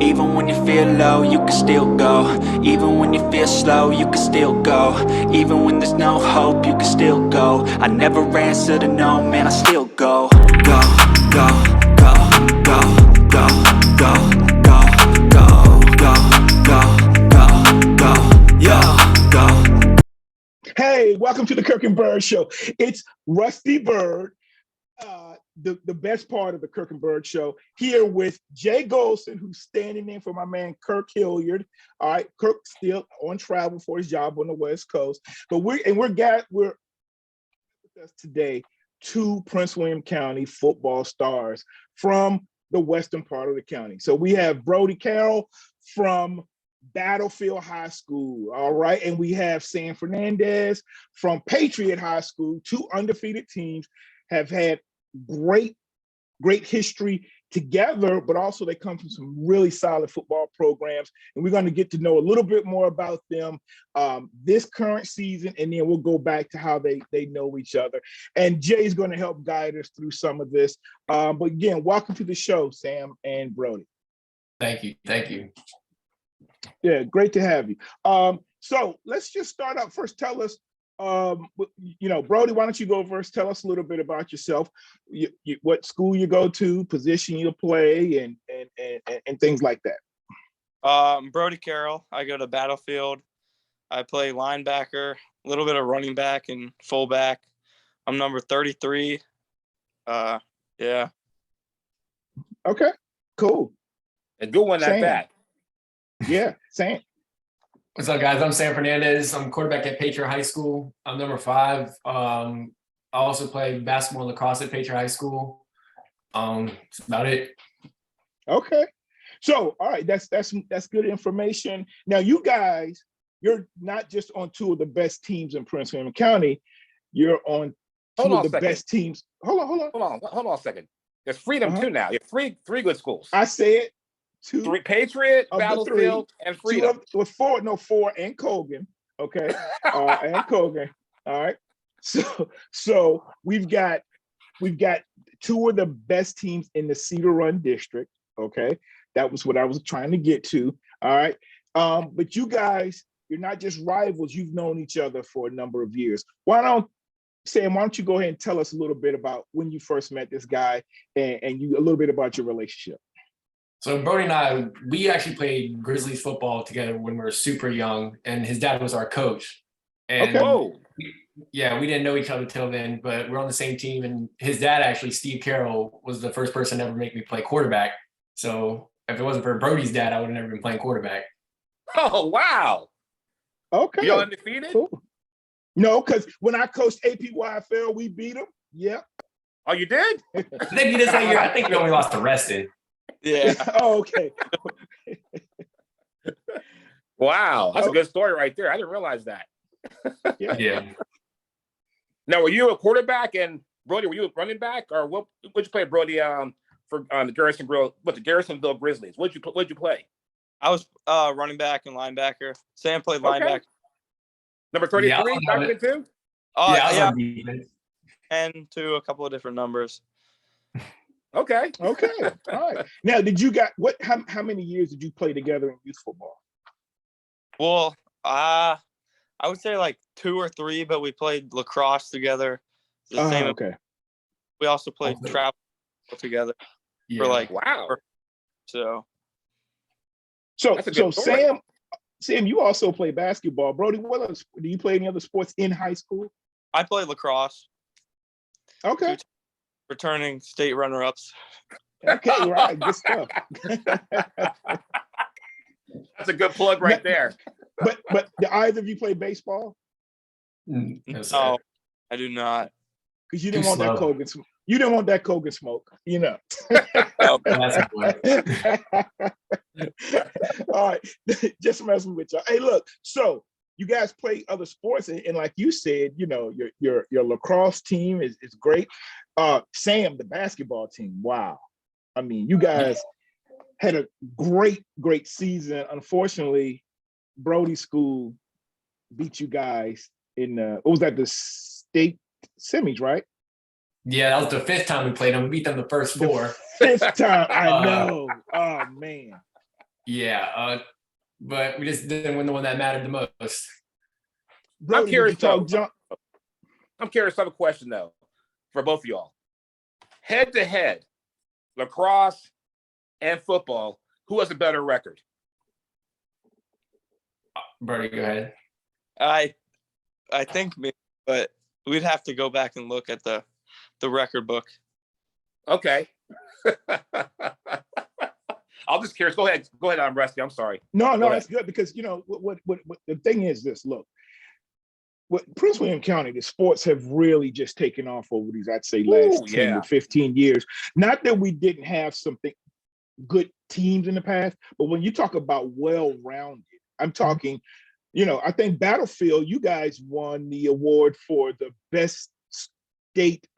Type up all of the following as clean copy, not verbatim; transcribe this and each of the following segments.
Even when you feel low, you can still go. Even when you feel slow, you can still go. Even when there's no hope, you can still go. I never answer to no, man, I still go. Go, go, go, go, go, go, go, go, go, go, go, go, yo, go. Hey, welcome to the Kirk Byrd Show. It's Rusty Byrd, the best part of the Kirk Byrd Show, here with Jay Gholson, who's standing in for my man Kirk Hilliard. All right, Kirk still on travel for his job on the West Coast, but we're with us today two Prince William County football stars from the western part of the county. So we have Brodie Carroll from Battlefield High School, all right, and we have Sam Fernandez from Patriot High School. Two undefeated teams, have had great history together, but also they come from some really solid football programs, and we're going to get to know a little bit more about them this current season, and then we'll go back to how they know each other. And Jay's going to help guide us through some of this. But again, welcome to the show, Sam and Brodie. Thank you. Yeah, great to have you. So let's just start out first. Tell us, Brodie, why don't you go first? Tell us a little bit about yourself, what school you go to, position you play, and things like that. I'm Brodie Carroll. I go to Battlefield. I play linebacker, a little bit of running back and fullback. I'm number 33. Yeah. Okay, cool. A good one at that. Yeah, Sam. What's up, guys? I'm Sam Fernandez. I'm quarterback at Patriot High School. I'm number 5. I also play basketball and lacrosse at Patriot High School. That's about it. Okay. So, all right, that's good information. Now, you guys, you're not just on two of the best teams in Prince William County. You're on two of the best teams. Hold on a second. There's Freedom too now. You have three good schools. I said two. 3 Patriot, Battlefield, and Freedom. With 4 and Colgan. Okay. And Colgan. All right. So we've got 2 of the best teams in the Cedar Run district. Okay. That was what I was trying to get to. All right. But you guys, you're not just rivals, you've known each other for a number of years. Sam, why don't you go ahead and tell us a little bit about when you first met this guy and a little bit about your relationship. So Brodie and I, we actually played Grizzlies football together when we were super young, and his dad was our coach. And we didn't know each other till then, but we're on the same team. And his dad, actually, Steve Carroll, was the first person to ever make me play quarterback. So if it wasn't for Brodie's dad, I would have never been playing quarterback. Oh, wow. Okay. You're undefeated? Cool. No, because when I coached APYFL, we beat them. Yeah. Oh, you did? I think we only lost to Reston. Yeah. Oh, okay. Wow. That's a good story right there. I didn't realize that. Yeah. Now, were you a quarterback, and Brodie, were you a running back, or what you play, Brodie, for the Garrisonville Grizzlies? What'd you play? I was running back and linebacker. Sam played linebacker. Number 33, back too? Yeah. And to a couple of different numbers. Okay. All right. Now, how many years did you play together in youth football? Well, I would say like 2 or 3, but we played lacrosse together. Okay. We also played travel together for wow. So Sam, you also play basketball. Brodie, what else? Do you play any other sports in high school? I played lacrosse. Okay. Returning state runner-ups. Okay, right. Good stuff. That's a good plug right there. But do either of you play baseball? No, I do not. Because you didn't want that Colgan smoke. You didn't want that Colgan smoke, All right, just messing with y'all. Hey, look. So you guys play other sports, and like you said, your lacrosse team is great. Sam, the basketball team. Wow. I mean, you guys had a great season. Unfortunately, Brodie's school beat you guys in what was that, the state semis, right? Yeah, that was the 5th time we played them. We beat them the first 4. The 5th time. I know. Oh man. Yeah, but we just didn't win the one that mattered the most. Brodie, I'm curious, did you talk though. junk? I'm curious. I have a question though for both of y'all. Head to head, lacrosse and football, who has a better record? Brodie, go ahead. I think me, but we'd have to go back and look at the record book. Okay. I'm just curious. Go ahead. Go ahead, I'm Rusty. I'm sorry. No, Go it's good because, you know, what the thing is this, look, what Prince William County, the sports have really just taken off over these, I'd say, last 10 to 15 years. Not that we didn't have something good teams in the past, but when you talk about well-rounded, I'm talking, you know, I think Battlefield, you guys won the award for the best state,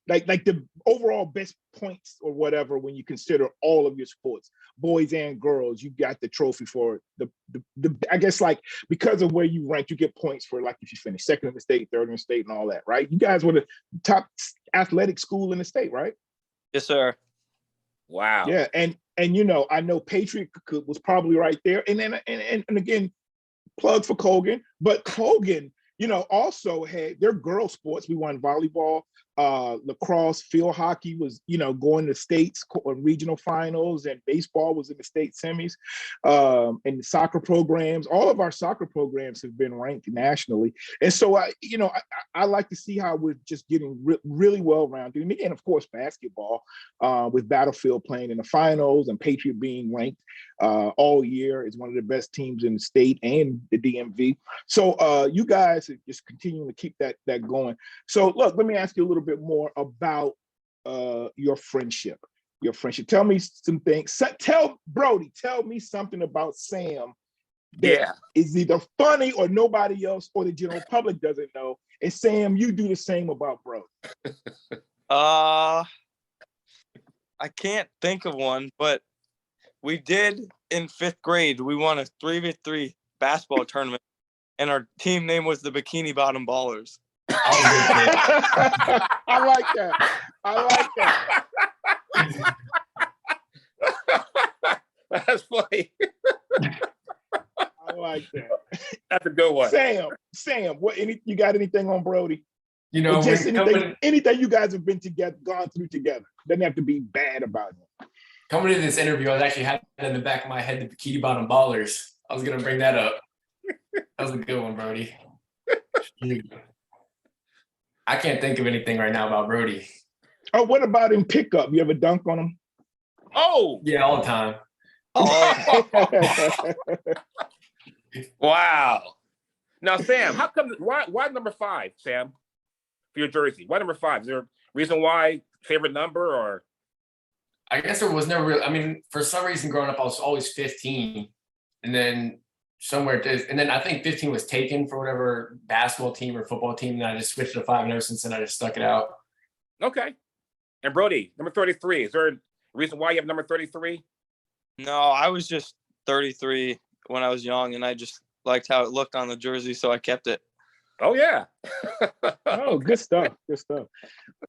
like the overall best points or whatever, when you consider all of your sports, boys and girls, you got the trophy for the I guess, like, because of where you rank, you get points for, like, if you finish second in the state, third in the state, and all that, right? You guys were the top athletic school in the state, right? Yes, sir. Wow. Yeah, and you know, I know Patriot was probably right there, and then and again, plug for Colgan, but Colgan, you know, also had their girl sports. We won volleyball, lacrosse, field hockey was, you know, going to states regional finals, and baseball was in the state semis, and the soccer programs. All of our soccer programs have been ranked nationally, and so I like to see how we're just getting really well rounded. And of course, basketball, with Battlefield playing in the finals and Patriot being ranked all year as one of the best teams in the state and the DMV. So you guys are just continuing to keep that going. So look, let me ask you a little bit more about your friendship. Tell me some things. Brodie, tell me something about Sam that is either funny or nobody else or the general public doesn't know. And Sam, you do the same about Brodie. I can't think of one, but we did in 5th grade. We won a 3v3 basketball tournament, and our team name was the Bikini Bottom Ballers. I like that. That's funny. I like that. That's a good one. Sam, you got anything on Brodie? You know, just anything you guys have gone through together. Doesn't have to be bad about it. Coming to this interview, I was actually having in the back of my head the Bikini Bottom Ballers. I was gonna bring that up. That was a good one, Brodie. I can't think of anything right now about Brodie. Oh, what about in pickup? You ever dunk on him? Oh, yeah, all the time. Wow. Now, Sam, how come? Why number 5, Sam, for your jersey? Why number 5? Is there a reason why? Favorite number, or? I guess there was never really. I mean, for some reason, growing up, I was always 15, and then I think 15 was taken for whatever basketball team or football team, and I just switched to 5, and ever since then, I just stuck it out. Okay. And Brodie, number 33. Is there a reason why you have number 33? No, I was just 33 when I was young, and I just liked how it looked on the jersey, so I kept it. Oh yeah. Oh, good stuff. All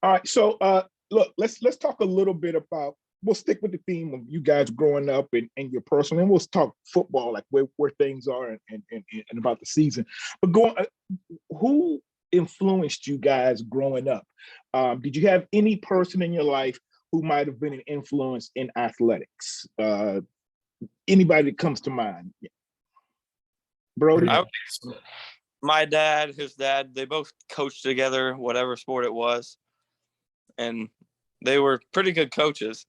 right, so look, let's talk a little bit about. We'll stick with the theme of you guys growing up and your personal, and we'll talk football, like where things are and about the season. But who influenced you guys growing up? Did you have any person in your life who might have been an influence in athletics? Anybody that comes to mind? Brodie? My dad, his dad, they both coached together, whatever sport it was. And they were pretty good coaches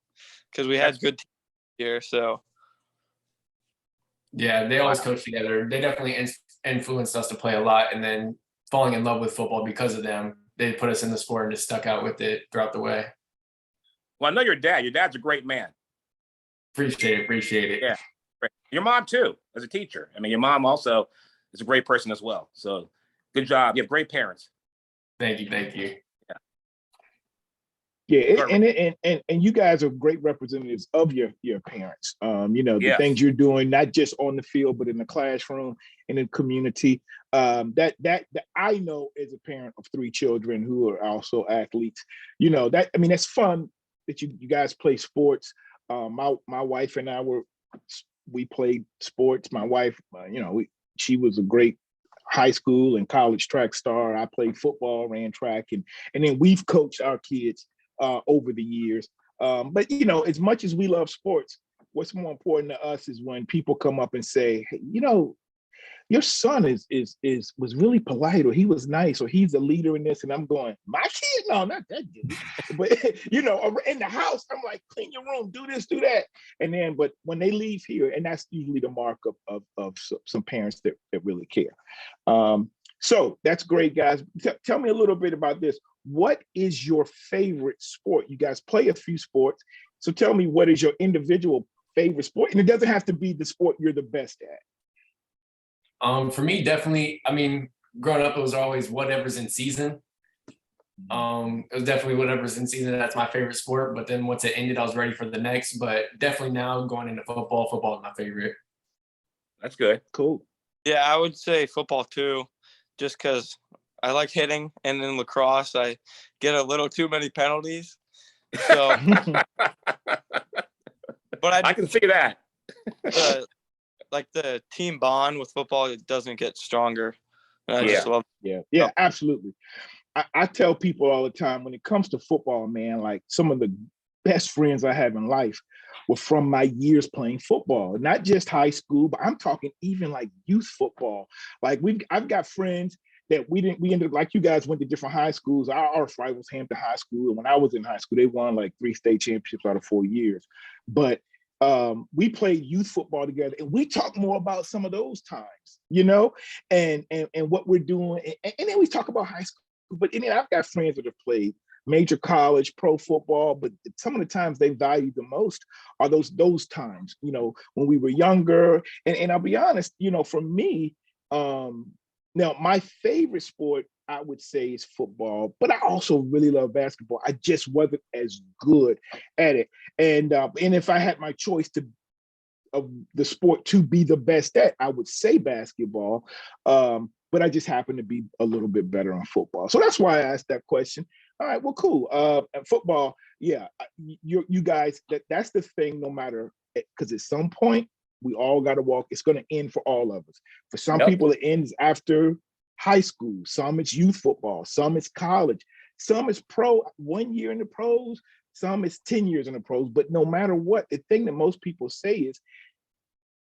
because we had good teams here. So, yeah, they always coached together. They definitely influenced us to play a lot. And then falling in love with football because of them, they put us in the sport and just stuck out with it throughout the way. Well, I know your dad. Your dad's a great man. Appreciate it. Yeah. Your mom too, as a teacher. I mean, your mom also is a great person as well. So good job. You have great parents. Thank you. Yeah, and you guys are great representatives of your parents. The things you're doing, not just on the field, but in the classroom and in the community. That I know as a parent of 3 children who are also athletes. That's fun that you guys play sports. My wife and I were we played sports. My wife, she was a great high school and college track star. I played football, ran track, and then we've coached our kids over the years. But as much as we love sports, what's more important to us is when people come up and say, hey, your son was really polite, or he was nice, or he's a leader in this. And I'm going, my kid? No, not that dude. But in the house, I'm like, clean your room, do this, do that. And then, but when they leave here, and that's usually the mark of some parents that really care. So that's great, guys. Tell me a little bit about this. What is your favorite sport? You guys play a few sports. So tell me, what is your individual favorite sport? And it doesn't have to be the sport you're the best at. For me, definitely, I mean, growing up, it was always whatever's in season. It was definitely whatever's in season. That's my favorite sport. But then once it ended, I was ready for the next. But definitely now going into football. Football is my favorite. That's good. Cool. Yeah, I would say football too, just because I like hitting, and in lacrosse, I get a little too many penalties. So, but I can see that. Like the team bond with football, it doesn't get stronger. And I just love it. Yeah, absolutely. I tell people all the time, when it comes to football, man, like some of the best friends I have in life were from my years playing football, not just high school, but I'm talking even like youth football. Like I've got friends that we ended up, like you guys went to different high schools. Our rival was Hampton High School. And when I was in high school, they won like 3 state championships out of 4 years. But we played youth football together, and we talk more about some of those times, and what we're doing. And then we talk about high school, but then I've got friends that have played major college, pro football, but some of the times they value the most are those times, when we were younger. And I'll be honest, for me, now my favorite sport, I would say, is football, but I also really love basketball. I just wasn't as good at it. And if I had my choice of the sport to be the best at, I would say basketball. But I just happen to be a little bit better on football. So that's why I asked that question. All right, well, cool. And football, yeah, you guys, that's the thing, no matter, because at some point, we all got to walk. It's going to end for all of us. For some people, it ends after high school. Some it's youth football. Some it's college. Some it's pro, 1 year in the pros. Some it's 10 years in the pros. But no matter what, the thing that most people say is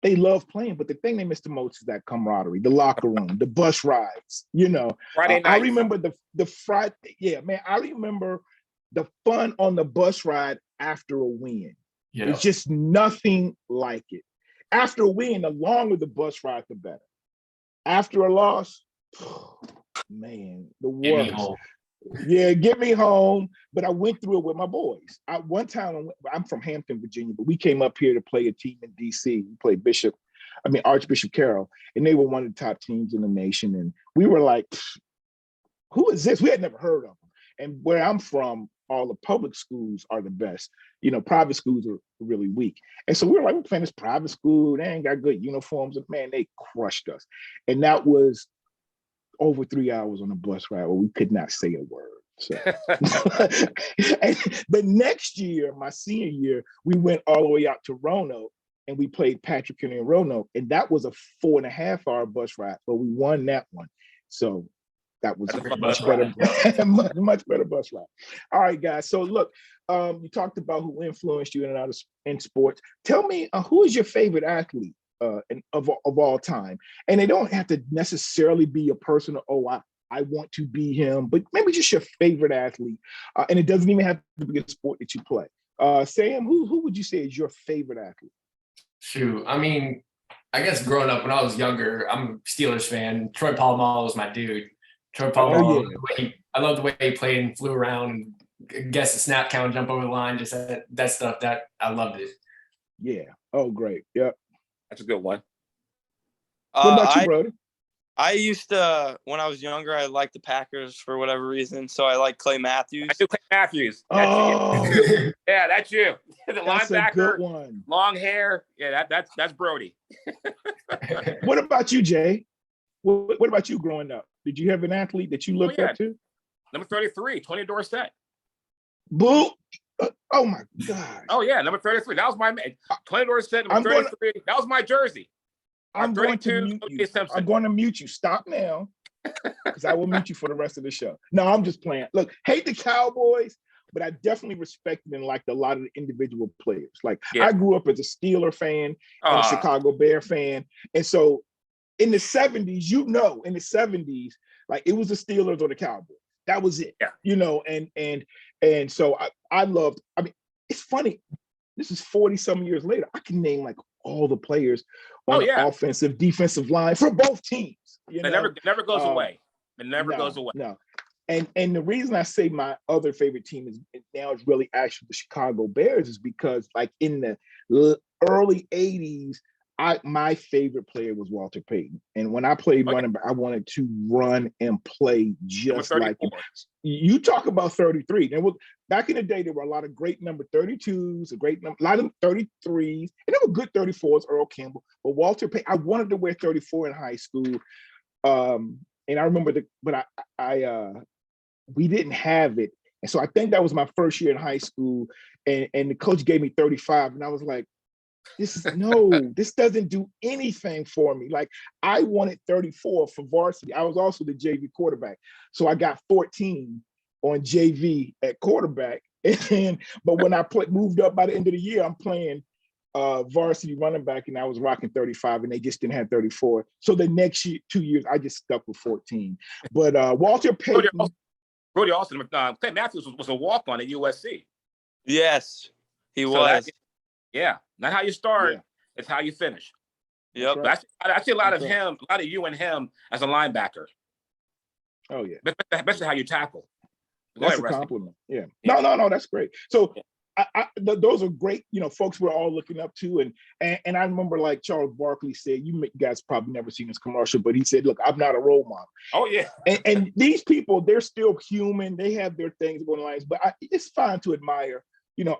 they love playing, but the thing they miss the most is that camaraderie, the locker room, the bus rides. Friday night. I remember the Friday. Yeah, man, I remember the fun on the bus ride after a win. Yeah. There's just nothing like it. After a win, the longer the bus ride, the better. After a loss, man, the worst. Yeah, get me home. But I went through it with my boys. One time, I'm from Hampton, Virginia, but we came up here to play a team in DC. We played Archbishop Carroll, and they were one of the top teams in the nation. And we were like, who is this? We had never heard of them. And where I'm from, all the public schools are the best. Private schools are really weak. And so we were like, we're playing this private school. They ain't got good uniforms. And man, they crushed us. And that was over 3 hours on a bus ride where we could not say a word. So, and the next year, my senior year, we went all the way out to Roanoke, and we played Patrick in Roanoke. And that was a 4.5-hour bus ride, but we won that one. So that was a much better, much better bus ride. All right, guys. So look, you talked about who influenced you in and out in sports. Tell me, who is your favorite athlete of all time? And they don't have to necessarily be a person. I want to be him, but maybe just your favorite athlete. And it doesn't even have to be a sport that you play. Sam, who would you say is your favorite athlete? Shoot, I mean, I guess growing up when I was younger, I'm a Steelers fan. Troy Polamalu was my dude. Troy Polamalu, I love the way he played and flew around, guess the snap count, jump over the line, just that stuff. That I loved it. Yeah. Oh, great. Yep. That's a good one. What about you, Brodie? I used to, when I was younger, I liked the Packers for whatever reason. So I like Clay Matthews. I do Clay Matthews. Yeah, that's you. The that's linebacker, a good one. Long hair. Yeah, that's Brodie. What about you, Jay? What about you growing up? Did you have an athlete that you looked up to? Number 33, Tony Dorsett. Boo. Oh my God. Oh yeah, number 33. That was my man. 20 doors said number 33. That was my jersey. I'm going to 32, mute you. O.J. Simpson. I'm going to mute you. Stop now, because I will mute you for the rest of the show. No, I'm just playing. Look, hate the Cowboys, but I definitely respected and liked a lot of the individual players. Like I grew up as a Steeler fan and a Chicago Bear fan, and so in the 70s, in the 70s, like it was the Steelers or the Cowboys. That was it. Yeah. You know, and so I loved. I mean, it's funny. This is 40 some years later. I can name like all the players on the offensive, defensive line for both teams. You know? It never goes away. It never goes away. No. And the reason I say my other favorite team is now is really actually the Chicago Bears is because like in the early 80s, my favorite player was Walter Payton. And when I played running back, I wanted to run and play just like him. You talk about 33. And back in the day, there were a lot of great number 32s, a lot of 33s, and there were good 34s, Earl Campbell. But Walter Payton, I wanted to wear 34 in high school. And I remember we didn't have it. And so I think that was my first year in high school. And the coach gave me 35. And I was like, this doesn't do anything for me. Like I wanted 34 for varsity. I was also the JV quarterback. So I got 14 on JV at quarterback. But when I moved up by the end of the year, I'm playing varsity running back and I was rocking 35 and they just didn't have 34. So the next 2 years, I just stuck with 14. But Walter Payton. Brodie Austin, Clay Matthews was a walk-on at USC. Yes, he was. Not how you start, it's how you finish. Yep. Right. I see a lot of you and him as a linebacker. Oh yeah. Especially how you tackle. That's a compliment. Yeah. No, that's great. So those are great, folks we're all looking up to. And I remember like Charles Barkley said, you guys probably never seen this commercial, but he said, look, I'm not a role model. Oh yeah. And these people, they're still human. They have their things going on, but it's fine to admire,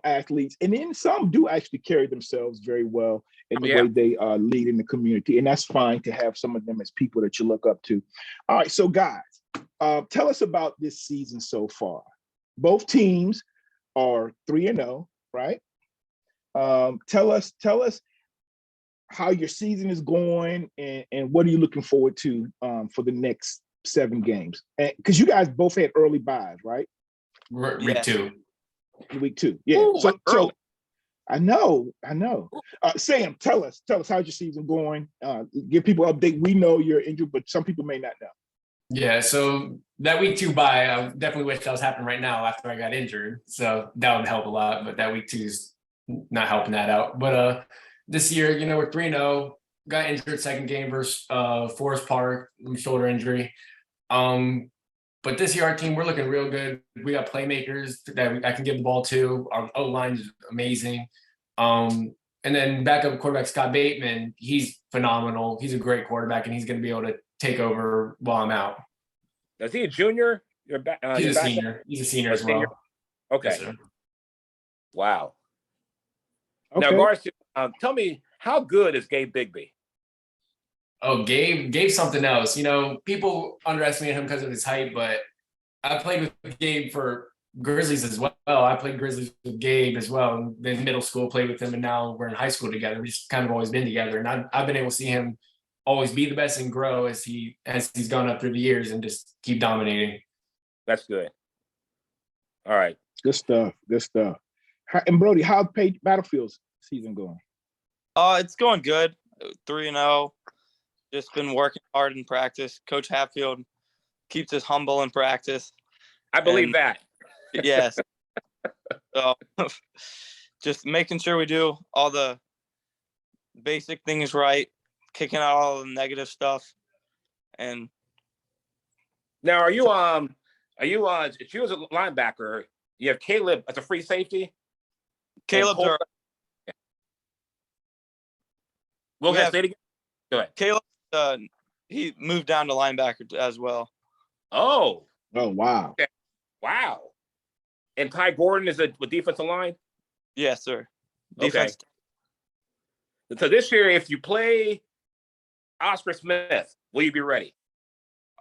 athletes. And then some do actually carry themselves very well in the way they lead in the community. And that's fine to have some of them as people that you look up to. All right. So guys, tell us about this season so far. Both teams are 3-0, right? Tell us how your season is going and what are you looking forward to for the next 7 games? Because you guys both had early buys, right? Week 2. Week 2, yeah. Ooh, so I know. Sam, tell us how's your season going? Give people an update. We know you're injured, but some people may not know. Yeah, so that week 2 bye, I definitely wish that was happening right now after I got injured. So that would help a lot, but that week 2 is not helping that out. But this year, we're 3-0. Got injured second game versus Forest Park, shoulder injury. But this year, our team, we're looking real good. We got playmakers that I can give the ball to. Our O-line is amazing. And then backup quarterback Scott Bateman, he's phenomenal. He's a great quarterback, and he's going to be able to take over while I'm out. Is he a junior? He's a senior. He's a senior as well. Okay. Yes, wow. Okay. Now, Garcia, tell me, how good is Gabe Bigby? Oh, Gabe's something else. People underestimate him because of his height, but I played with Gabe for Grizzlies as well. I played Grizzlies with Gabe as well. Then middle school, played with him, and now we're in high school together. We just kind of always been together, and I've been able to see him always be the best and grow as he's gone up through the years and just keep dominating. That's good. All right. Good stuff. And Brodie, how's Battlefield's season going? It's going good. 3-0. Just been working hard in practice. Coach Hatfield keeps us humble in practice. I believe that. Yes. So just making sure we do all the basic things right, kicking out all the negative stuff. And now, are you if you as a linebacker, you have Caleb as a free safety? Caleb's our We'll say it again. Go ahead. Caleb, he moved down to linebacker as well. Oh, wow. Okay. Wow. And Ty Gordon is a defensive line? Yes, sir. Defense. Okay. So this year, if you play Oscar Smith, will you be ready?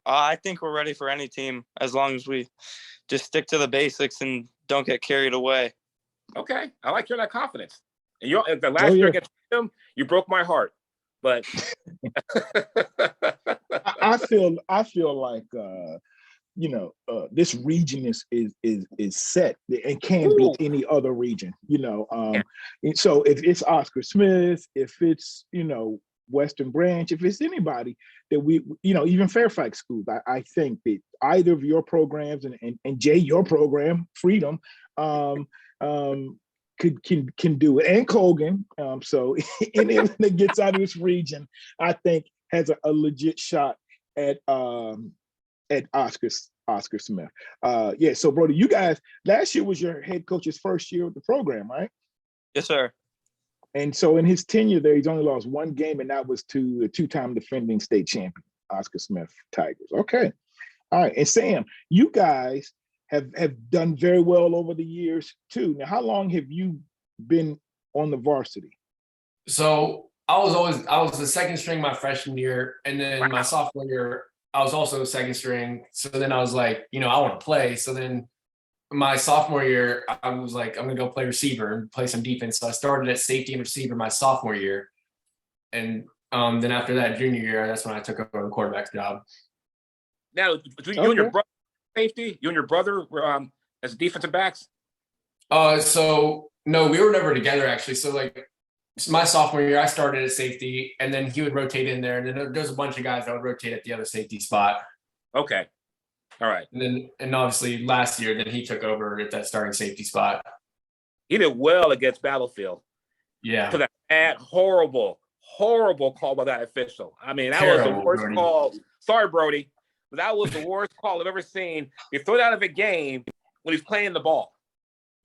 I think we're ready for any team as long as we just stick to the basics and don't get carried away. Okay, I like hearing that confidence. And the last year against him, you broke my heart. But I feel like this region is set and can't beat any other region. And so if it's Oscar Smith, if it's Western Branch, if it's anybody that we even Fairfax schools, I think that either of your programs and Jay, your program, Freedom, can do it, and Colgan. So anyone that gets out of this region, I think has a legit shot at Oscar Smith. So Brodie, you guys, last year was your head coach's first year of the program, right? Yes, sir. And so in his tenure there, he's only lost one game, and that was to the two-time defending state champion, Oscar Smith Tigers. Okay. All right. And Sam, you guys have done very well over the years too. Now, how long have you been on the varsity? So I was the second string my freshman year, and then my sophomore year, I was also second string. So then I was like, I want to play. So then my sophomore year, I was like, I'm going to go play receiver and play some defense. So I started at safety and receiver my sophomore year. And then after that, junior year, that's when I took over the quarterback's job. Now, you and your brother, safety, you and your brother were as defensive backs? So no, we were never together actually. So like my sophomore year, I started at safety, and then he would rotate in there. And then there's a bunch of guys that would rotate at the other safety spot. Okay. All right. And obviously last year, then he took over at that starting safety spot. He did well against Battlefield. Yeah. To that horrible call by that official. I mean, that Terrible, was the worst Brodie. call. Sorry, Brodie, but that was the worst call I've ever seen. You throw it out of a game when he's playing the ball.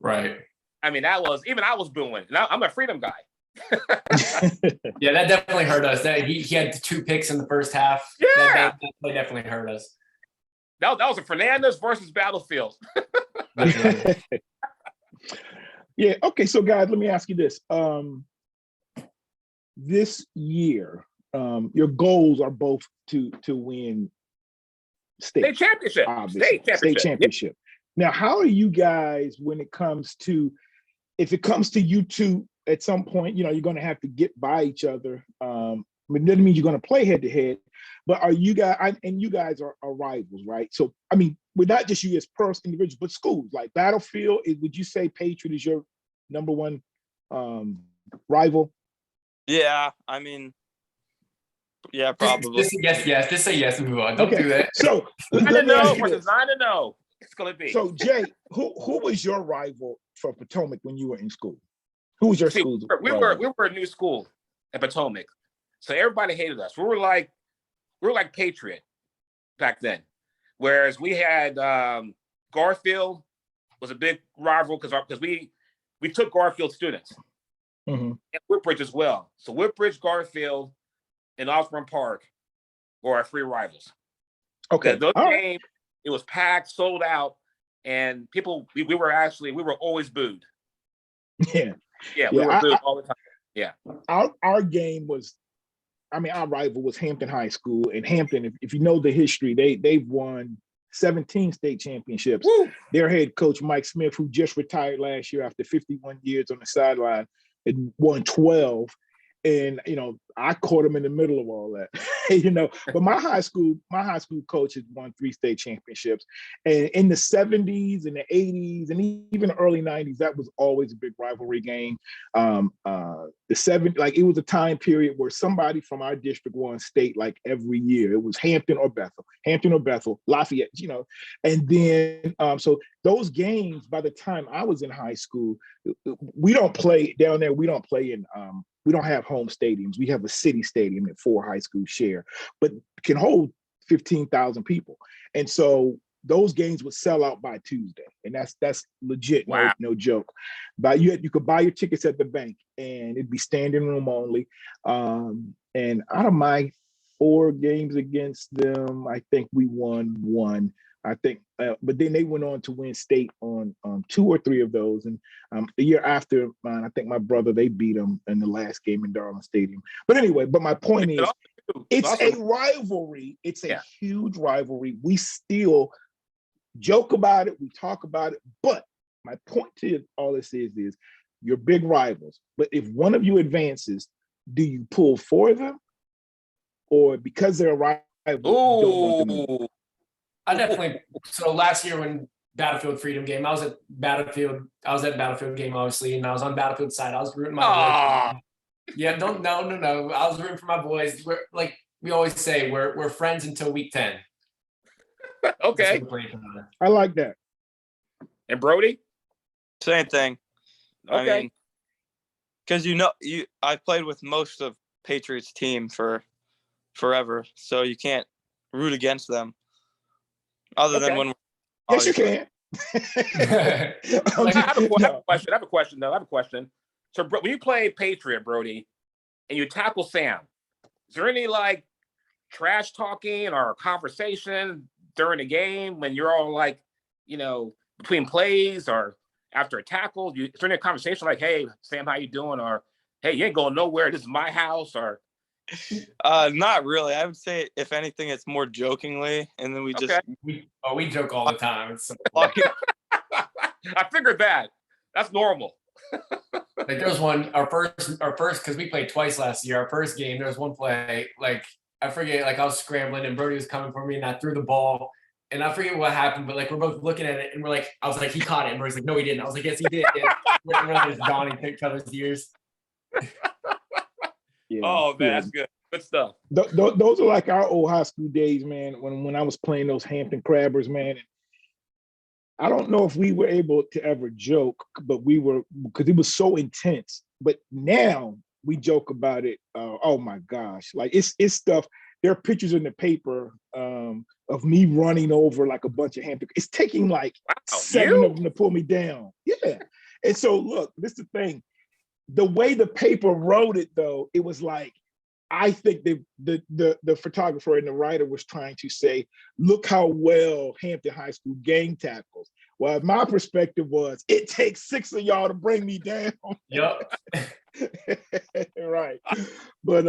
Right. I mean, I was booing. And I'm a Freedom guy. Yeah, that definitely hurt us. He had 2 picks in the first half. Yeah. That definitely hurt us. That was a Fernandez versus Battlefield. Yeah. Okay. So, guys, let me ask you this. This year, your goals are both to win state championship. Obviously. State championship. Now, how are you guys when it comes to, if it comes to you two at some point, you're going to have to get by each other. It doesn't mean you're going to play head to head, but are you guys, and you guys are rivals, right? So, I mean, we're not just you as personal individuals, but schools like Battlefield. Would you say Patriot is your number one rival? Yeah, I mean, yeah, probably. Just say yes and move on. Don't do that. So 9-0 versus 9-0. It's gonna be. So Jay, who was your rival for Potomac when you were in school? Who was your school? We were a new school at Potomac, so everybody hated us. We were like Patriot back then, whereas we had Garfield was a big rival because we took Garfield students. Mm-hmm. And Whitbridge as well. So Whitbridge, Garfield, and Osborne Park were our 3 rivals. Okay. Those games, it was packed, sold out, and people, we were always booed. Yeah. Yeah, we were booed all the time. Yeah. Our game was, our rival was Hampton High School. And Hampton, if you know the history, they've won 17 state championships. Woo! Their head coach, Mike Smith, who just retired last year after 51 years on the sideline, had won 12. And, I caught him in the middle of all that, but my high school coach has won 3 state championships. And in the 70s and the 80s and even the early 90s, that was always a big rivalry game. It was a time period where somebody from our district won state like every year. It was Hampton or Bethel, Lafayette, and then, so those games, by the time I was in high school, we don't play down there. We don't play in, we don't have home stadiums. We have a city stadium that 4 high schools share, but can hold 15,000 people. And so those games would sell out by Tuesday. And that's legit. Wow. No joke. But you could buy your tickets at the bank and it'd be standing room only. And out of my 4 games against them, I think we won 1. I think, but then they went on to win state on 2 or 3 of those. And the year after mine, I think my brother, they beat them in the last game in Darling Stadium. But anyway, my point is, it's a rivalry. It's a huge rivalry. We still joke about it. We talk about it, but my point to all this is you're big rivals. But if one of you advances, do you pull for them, or because they're rivals, you don't want them in? I definitely. So last year when Battlefield Freedom game, I was at Battlefield game, obviously, and I was on Battlefield side. I was rooting my boys. Yeah, no. I was rooting for my boys. We're like we always say, we're friends until week 10. Okay. I like that. And Brodie? Same thing. Okay. I mean, because I played with most of Patriots team for forever, so you can't root against them. Other than when yes, you can. I have a question. So when you play Patriot, Brodie, and you tackle Sam, is there any like trash talking or conversation during the game when you're all like, between plays or after a tackle? Is there any conversation like, "Hey, Sam, how you doing?" Or, "Hey, you ain't going nowhere. This is my house." Or not really. I would say, if anything, it's more jokingly, and then we joke all the time. It's so I figured that. That's normal. Like there was one, our first, because we played twice last year. Our first game, there was one play, like I forget, like I was scrambling and Brodie was coming for me, and I threw the ball, and I forget what happened, but like we're both looking at it, and we're like, I was like, he caught it, and Brodie's like, no, he didn't. I was like, yes, he did. And we're like just dawning each other's ears. Yeah, oh man, that's good. Good stuff. Those are like our old high school days, man. When I was playing those Hampton Crabbers, man. I don't know if we were able to ever joke, but we were, because it was so intense. But now we joke about it. Oh my gosh, like it's stuff. There are pictures in the paper of me running over like a bunch of Hampton. It's taking like 7 of them to pull me down. Yeah. And so look, this is the thing. The way the paper wrote it, though, it was like, I think the photographer and the writer was trying to say, look how well Hampton High School gang tackles. Well, my perspective was, it takes 6 of y'all to bring me down. Yep. Right. But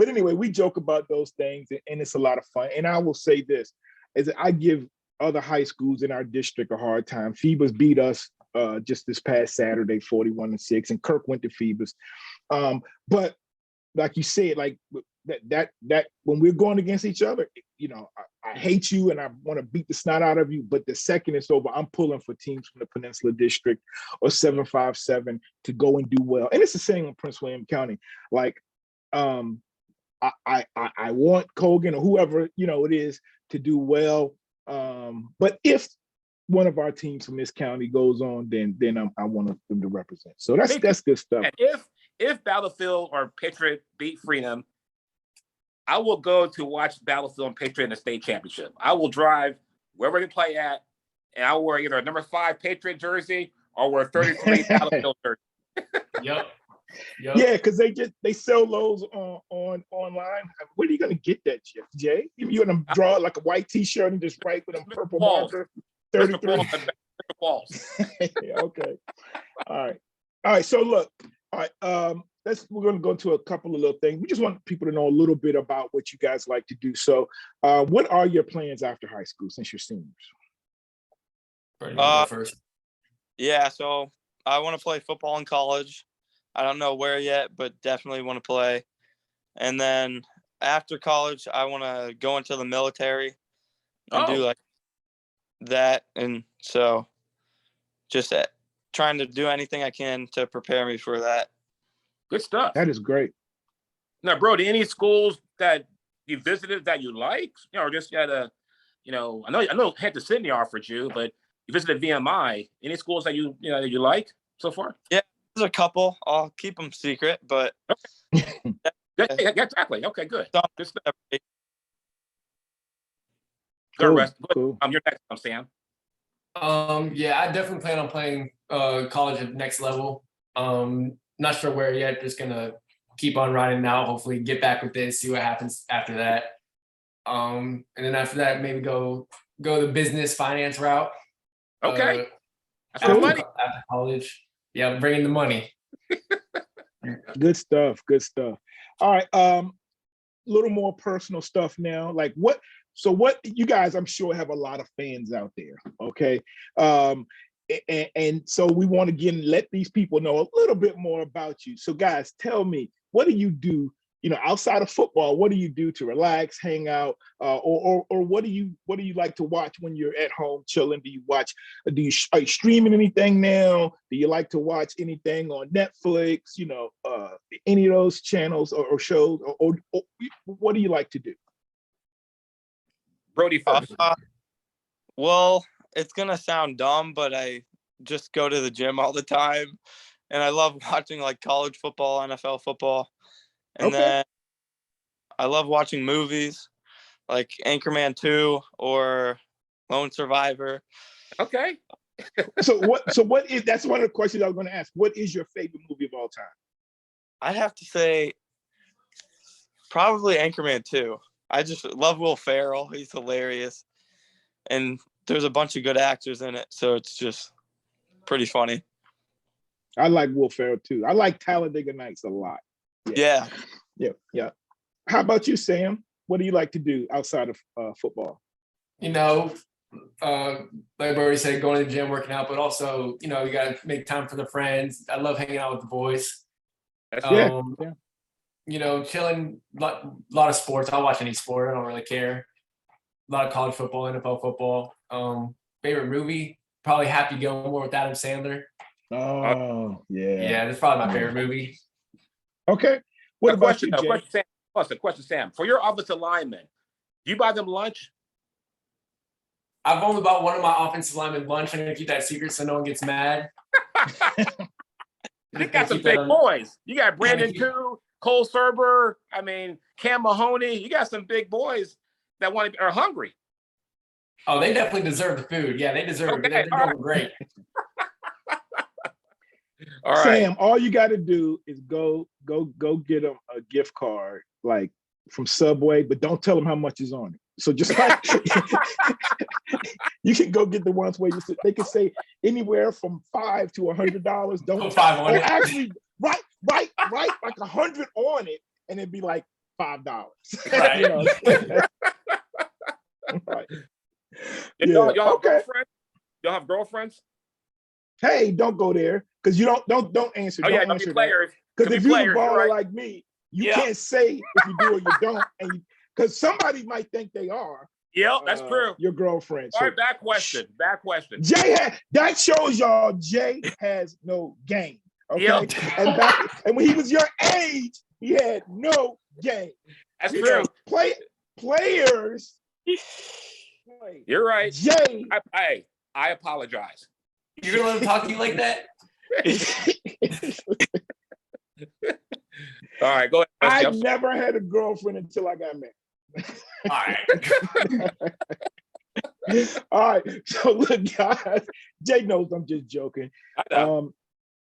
anyway, we joke about those things, and it's a lot of fun. And I will say this, is that I give other high schools in our district a hard time. Phoebus beat us just this past Saturday, 41-6, and Kirk went to Phoebus. But like you said, like that when we're going against each other, I hate you and I want to beat the snot out of you. But the second it's over, I'm pulling for teams from the Peninsula District or 757 to go and do well. And it's the same in Prince William County. Like, I want Colgan or whoever it is to do well. But if one of our teams from this county goes on, then I want them to represent. So that's good stuff. And if Battlefield or Patriot beat Freedom, I will go to watch Battlefield and Patriot in the state championship. I will drive wherever they play at, and I will wear either a number 5 Patriot jersey or wear 33 Battlefield jersey. Yep. Yeah, because they sell those on online. Where are you gonna get that, Jay? You're gonna draw like a white T-shirt and just write with a purple marker. 33. Yeah, okay. All right. So look. All right. We're going to go into a couple of little things. We just want people to know a little bit about what you guys like to do. So, what are your plans after high school since you're seniors? First. Yeah. So I want to play football in college. I don't know where yet, but definitely want to play. And then after college, I want to go into the military and do like that. And so just trying to do anything I can to prepare me for that. Good stuff. That is great. Now, Brodie, any schools that you visited that you like, or just had a, I know Hampton Sydney offered you, but you visited VMI. Any schools that you like so far? Yeah, there's a couple. I'll keep them secret, but okay. Exactly. Okay, good. Good stuff. Cool. You're next, Sam. Yeah, I definitely plan on playing college at next level. Not sure where yet. Just gonna keep on riding now. Hopefully, get back with this. See what happens after that. And then after that, maybe go the business finance route. Okay. After college. Yeah, bringing the money. Good stuff. All right. Little more personal stuff now. Like what you guys, I'm sure, have a lot of fans out there. Okay. And so we want to again let these people know a little bit more about you. So guys, tell me, what do you do, outside of football? What do you do to relax, hang out, or what do you like to watch when you're at home chilling? Do you watch? Are you streaming anything now? Do you like to watch anything on Netflix? Any of those channels or shows, or what do you like to do? Brodie first. Well, it's gonna sound dumb, but I just go to the gym all the time, and I love watching like college football, NFL football, and then I love watching movies like Anchorman 2 or Lone Survivor. Okay. So what is, that's one of the questions I was going to ask. What is your favorite movie of all time? I'd have to say probably Anchorman 2. I just love Will Ferrell. He's hilarious. And there's a bunch of good actors in it, so it's just pretty funny. I like Will Ferrell too. I like Talladega Nights a lot. Yeah. How about you, Sam? What do you like to do outside of football? Like Brodie said, going to the gym, working out, but also, you got to make time for the friends. I love hanging out with the boys. Chilling, lot of sports. I'll watch any sport. I don't really care. A lot of college football, NFL football. Favorite movie, probably Happy Gilmore with Adam Sandler. Oh, yeah. Yeah, that's probably my favorite movie. Okay. What about you, Jay? Question, Sam. For your offensive linemen, do you buy them lunch? I've only bought one of my offensive linemen lunch. I'm going to keep that secret so no one gets mad. You got some big boys. You got Brandon too, Cole Serber. Cam Mahoney. You got some big boys that are hungry. Oh, they definitely deserve the food. Yeah, they deserve it. They're doing great. All right. Sam, all you got to do is go get them a gift card, like from Subway, but don't tell them how much is on it. So just like you can go get the ones where they can say anywhere from $5 to $100. Don't put $5 on it. Actually, right, like 100 on it, and it'd be like $5. Right. Right. Y'all have girlfriends? Y'all have girlfriends? Hey, don't go there because you don't answer. Don't answer players. Because if you're a baller like me, you can't say if you do or you don't, and because somebody might think they are. Yeah, that's true. Your girlfriend. All right, back question. That shows y'all Jay has no game. Okay, yep. and when he was your age, he had no game. That's true. Players. You're right. Jay. I apologize. You're gonna let him talk to you like that? All right, go ahead. I never had a girlfriend until I got married. All right. All right. So look, guys, Jay knows I'm just joking. All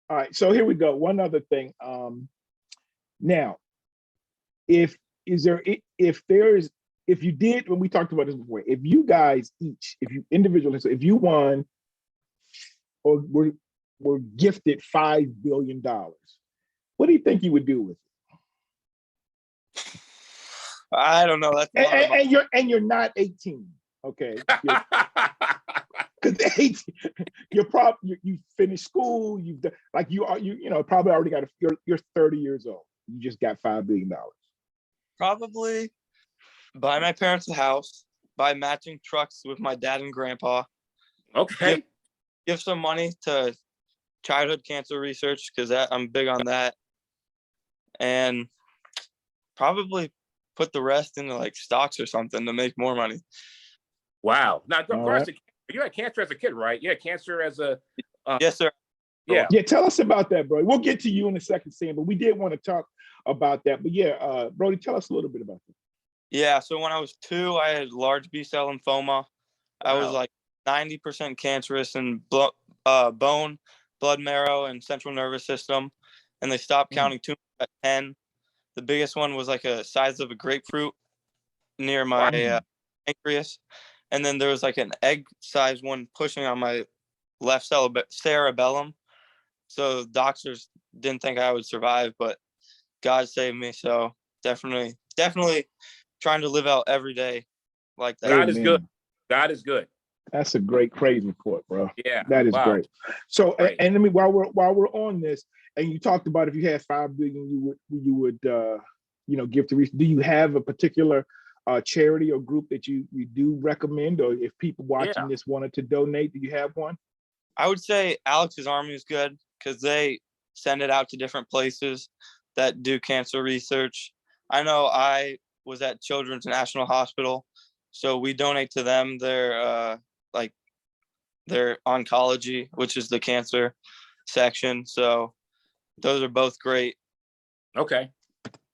right. So here we go. One other thing. Now, if you did, when we talked about this before, if you guys each, if you individually, so if you won or were gifted $5 billion, what do you think you would do with it? I don't know. That's and you're not 18, okay? Because you finished school, you've done, like you probably already got you're 30 years old. You just got $5 billion. Probably buy my parents a house, buy matching trucks with my dad and grandpa. Okay. Give some money to childhood cancer research because I'm big on that, and probably put the rest into like stocks or something to make more money. Wow. Now, you had cancer as a kid, right? You had cancer as a yes, sir. Yeah. Yeah. Tell us about that, bro. We'll get to you in a second, Sam, but we did want to talk about that. But yeah, Brodie, tell us a little bit about that. Yeah. So when I was 2, I had large B-cell lymphoma. Wow. I was like 90% cancerous in bone, blood marrow, and central nervous system. And they stopped counting tumors at 10. The biggest one was like a size of a grapefruit near my pancreas. And then there was like an egg-sized one pushing on my left cerebellum. So doctors didn't think I would survive, but God saved me. So definitely trying to live out every day like that. God is good. God is good. That's a great praise report, bro. Yeah, That is wow. great. So, Great. and let me while we're on this, and you talked about if you had $5 billion, you would give to. Do you have a particular charity or group that you do recommend, or if people watching this wanted to donate, do you have one? I would say Alex's Army is good because they send it out to different places that do cancer research. I know I was at Children's National Hospital, so we donate to them their oncology, which is the cancer section. So those are both great. Okay.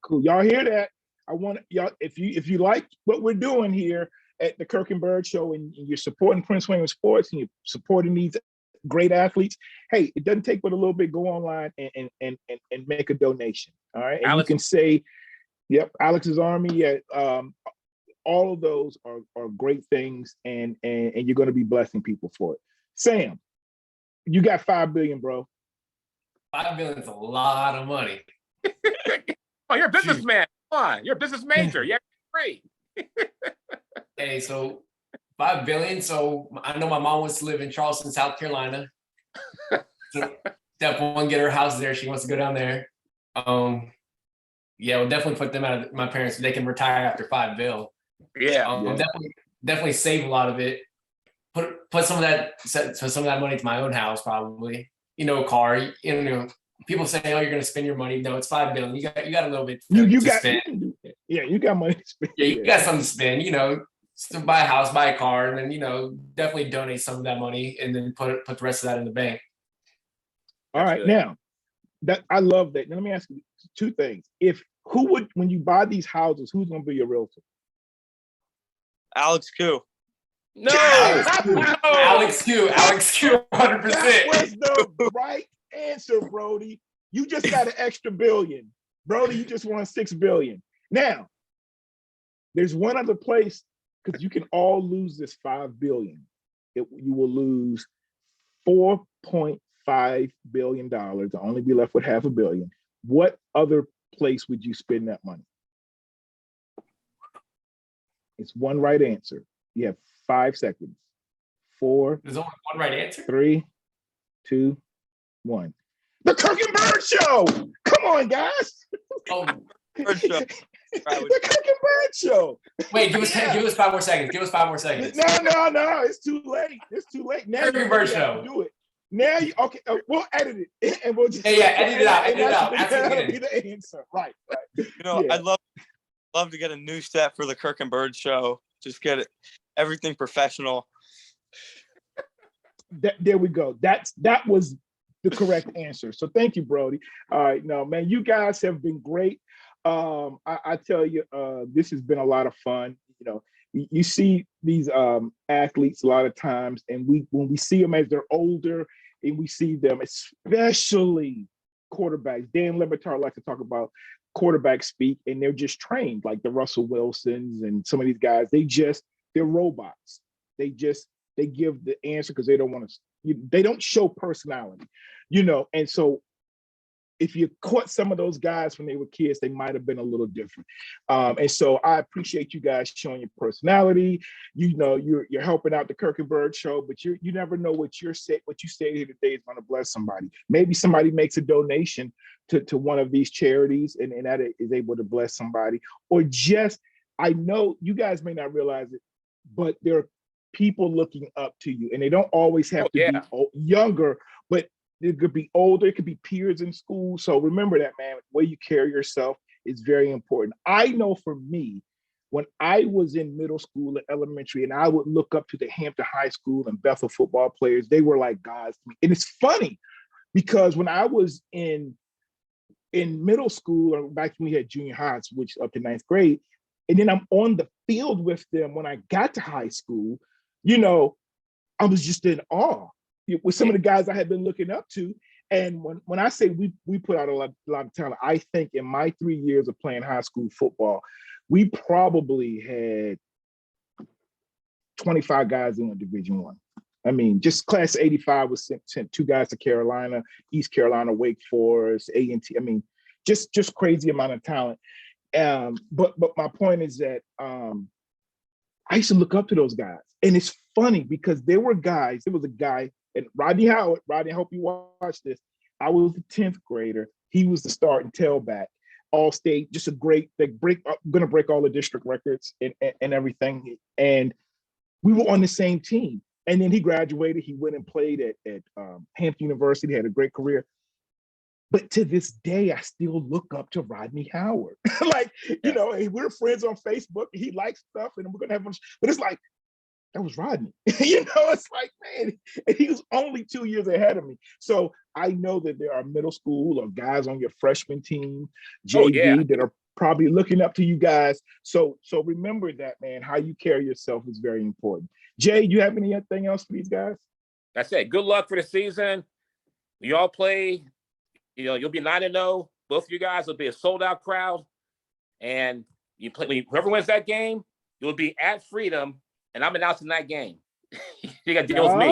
Cool. Y'all hear that? I want y'all, if you like what we're doing here at the Kirk and Byrd Show, and you're supporting Prince William sports and you're supporting these great athletes, hey, it doesn't take but a little bit. Go online and make a donation. All right. And Alex, you can say, yep, Alex's Army. Yeah, all of those are great things, and you're going to be blessing people for it. Sam, you got $5 billion, bro. $5 billion is a lot of money. oh, you're a businessman. Come on, you're a business major. Yeah, great. Hey, so $5 billion. So I know my mom wants to live in Charleston, South Carolina. So definitely want to get her house there. She wants to go down there. Yeah, we'll definitely put them out of my parents so they can retire after $5 billion. Yeah. Definitely save a lot of it. Put some of that money to my own house, probably. A car. People say, "Oh, you're going to spend your money." No, it's $5 billion. You got a little bit to spend. You got money to spend. Yeah, you got something to spend. To buy a house, buy a car, and then definitely donate some of that money, and then put the rest of that in the bank. All right, now that I love that. Now let me ask you two things. When you buy these houses, who's going to be your realtor? Alex Koo. No. Alex Q, 100%. That was the right answer, Brodie. You just got an extra $1 billion. Brodie, you just won $6 billion. Now, there's one other place, because you can all lose this $5 billion. You will lose $4.5 billion. I'll only be left with $500 million. What other place would you spend that money? It's one right answer. You have 5 seconds. 4. There's only one right answer. 3, 2, 1. The Kirk and Byrd Show. Come on, guys. Oh, Byrd Show. The Kirk and Byrd Show. Wait, give us 5 more seconds. Give us 5 more seconds. No. It's too late. Now Kirk and Byrd Show. Do it. Now okay. We'll edit it, and we'll just edit it out. Edit it out. That'll be the answer. Right. I'd love to get a new set for the Kirk and Byrd Show. Just get everything professional. There we go. That was the correct answer. So thank you, Brodie. All right, no, man, you guys have been great. I tell you, this has been a lot of fun. You see these athletes a lot of times, and when we see them as they're older, and we see them, especially quarterbacks. Dan Lebertar likes to talk about quarterback speak, and they're just trained like the Russell Wilsons and some of these guys. They're robots. They give the answer because they don't want to. They don't show personality, And so, if you caught some of those guys when they were kids, they might have been a little different. And so, I appreciate you guys showing your personality. You're helping out the Kirk and Byrd Show, but you never know what you say here today is going to bless somebody. Maybe somebody makes a donation to one of these charities, and that is able to bless somebody. Or just, I know you guys may not realize it, but there are people looking up to you, and they don't always have to be younger, but it could be older, it could be peers in school. So remember that, man, the way you carry yourself is very important. I know for me, when I was in middle school and elementary, and I would look up to the Hampton High School and Bethel football players, they were like gods to me. And it's funny because when I was in middle school, or back when we had junior highs, which up to 9th grade, and then I'm on the field with them when I got to high school, I was just in awe with some of the guys I had been looking up to. And when I say we put out a lot of talent, I think in my 3 years of playing high school football, we probably had 25 guys in Division I. I mean, just class 85 was sent 2 guys to Carolina, East Carolina, Wake Forest, A&T. I mean, just crazy amount of talent. But my point is that I used to look up to those guys. And it's funny because there was a guy, and Rodney Howard, Rodney, I hope you watch this. I was the 10th grader. He was the starting tailback. All state, just a great, gonna break all the district records and everything. And we were on the same team. And then he graduated. He went and played at Hampton University, had a great career. But to this day, I still look up to Rodney Howard. Like, you know, we're friends on Facebook. He likes stuff and we're gonna have fun. But it's like, that was Rodney. You know, it's like, man, and he was only 2 years ahead of me. So I know that there are middle school or guys on your freshman team, JV, that are probably looking up to you guys. So remember that, man. How you carry yourself is very important. Jay, you have anything else for these guys? That's it. Good luck for the season. We all play. You know, you'll be 9-0. Both of you guys will be a sold-out crowd. And you play. Whoever wins that game, you'll be at Freedom. And I'm announcing that game. You got to deal with me.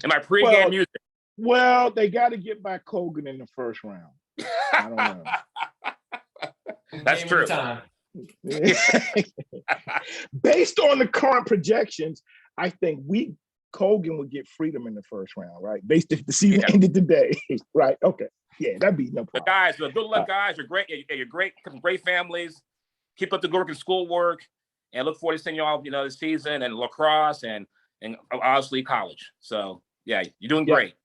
And my pregame music. Well, they got to get by Colgan in the first round. I don't know. That's true. Based on the current projections, I think Colgan would get Freedom in the first round, right? Based if the season ended today, right? Okay, yeah, that'd be no problem. But guys, good luck, guys. You're great. You're great. Great families. Keep up the good work and schoolwork, and look forward to seeing y'all, this season and lacrosse and obviously college. So yeah, you're doing great.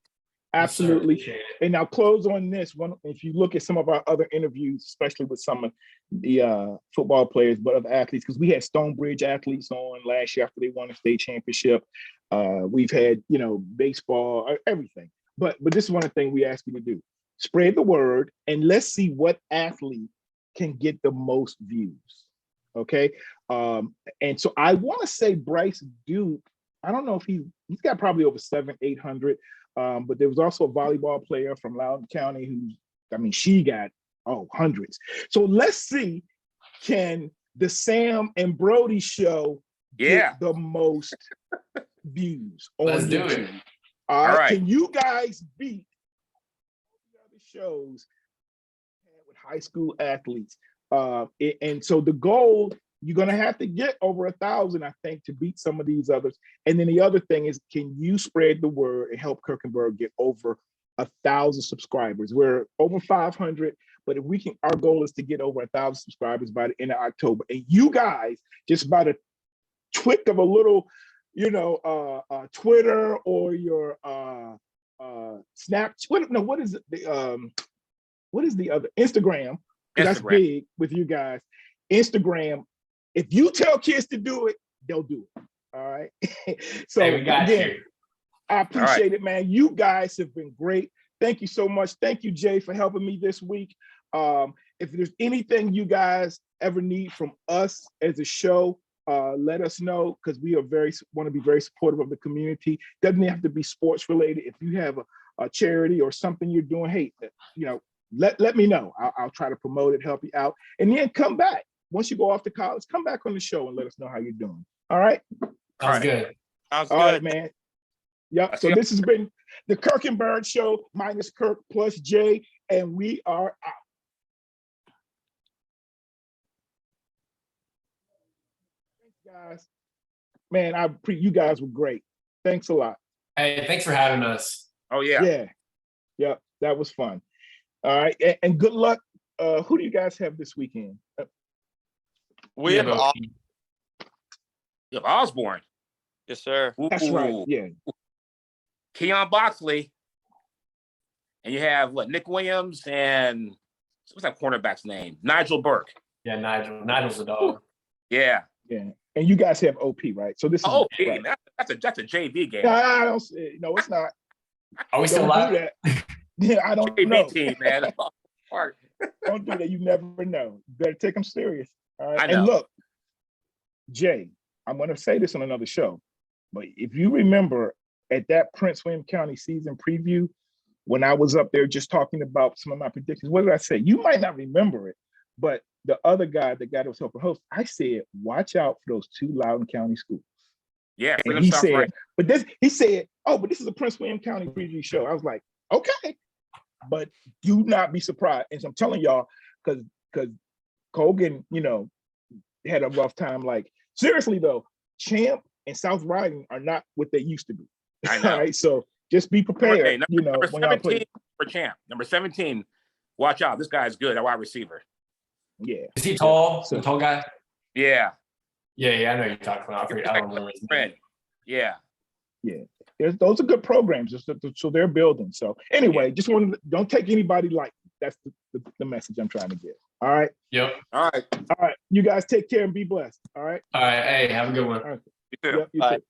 Absolutely. And I'll close on this one. If you look at some of our other interviews, especially with some of the football players, but other athletes, because we had Stonebridge athletes on last year after they won the state championship. We've had, baseball, everything. But this is one of the things we ask you to do. Spread the word and let's see what athlete can get the most views. Okay. And so I want to say Bryce Duke, I don't know if he's got probably over 700-800. But there was also a volleyball player from Loudoun County she got hundreds. So let's see, can the Sam and Brodie show get the most views on Let's YouTube? do it. All right. Can you guys beat the other shows with high school athletes? And so the goal, you're going to have to get over 1,000, I think, to beat some of these others. And then the other thing is, can you spread the word and help Kirk Byrd get over 1,000 subscribers? We're over 500, but if we can, our goal is to get over 1,000 subscribers by the end of October. And you guys, just by the tweak of a little, Twitter or your Snapchat. No, what is it? What is the other? Instagram. That's big with you guys. Instagram. If you tell kids to do it, they'll do it. All right. So again, I appreciate it, man. You guys have been great. Thank you so much. Thank you, Jay, for helping me this week. If there's anything you guys ever need from us as a show, let us know, because we want to be very supportive of the community. Doesn't have to be sports related. If you have a charity or something you're doing, hey, let me know. I'll try to promote it, help you out, and then come back. Once you go off to college, come back on the show and let us know how you're doing. All right? Sounds good. All right, man. Yep. So this has been the Kirk and Byrd Show, minus Kirk plus Jay, and we are out. Thanks, guys. Man, you guys were great. Thanks a lot. Hey, thanks for having us. Oh, yeah. Yeah. Yep. That was fun. All right. And good luck. Who do you guys have this weekend? We have Osborne. Yes, sir. That's right. Yeah. Keon Boxley. And you have Nick Williams and what's that cornerback's name? Nigel Burke. Yeah, Nigel. Nigel's the dog. Yeah. Yeah. And you guys have OP, right? So this is OP. Right. That's a JV game. I don't. No, it's not. Are we still live? Do that. Yeah, I don't JV know. team, man. Don't do that. You never know. You better take them serious. All right. I know. And look, Jay, I'm going to say this on another show, but if you remember at that Prince William County season preview, when I was up there just talking about some of my predictions, what did I say? You might not remember it, but the other guy, the guy that was helping host, I said, watch out for those 2 Loudoun County schools. Yeah. And he said, but this is a Prince William County preview show. I was like, okay, but do not be surprised. And so I'm telling y'all, because Colgan, had a rough time. Like, seriously though, Champ and South Riding are not what they used to be. I know. All right, so just be prepared. Okay, number when y'all 17 play. for Champ. Number 17. Watch out. This guy's good at wide receiver. Yeah. Is he tall? So- The tall guy? Yeah. Yeah, I know you're talking about. I don't remember his name. Yeah. Those are good programs, so they're building. So anyway, just wanted to, don't take anybody lightly. That's the message I'm trying to get. All right. Yep. All right. All right. You guys take care and be blessed. All right. All right. Hey, have a good one. All right. You too. Yep, you Bye. too.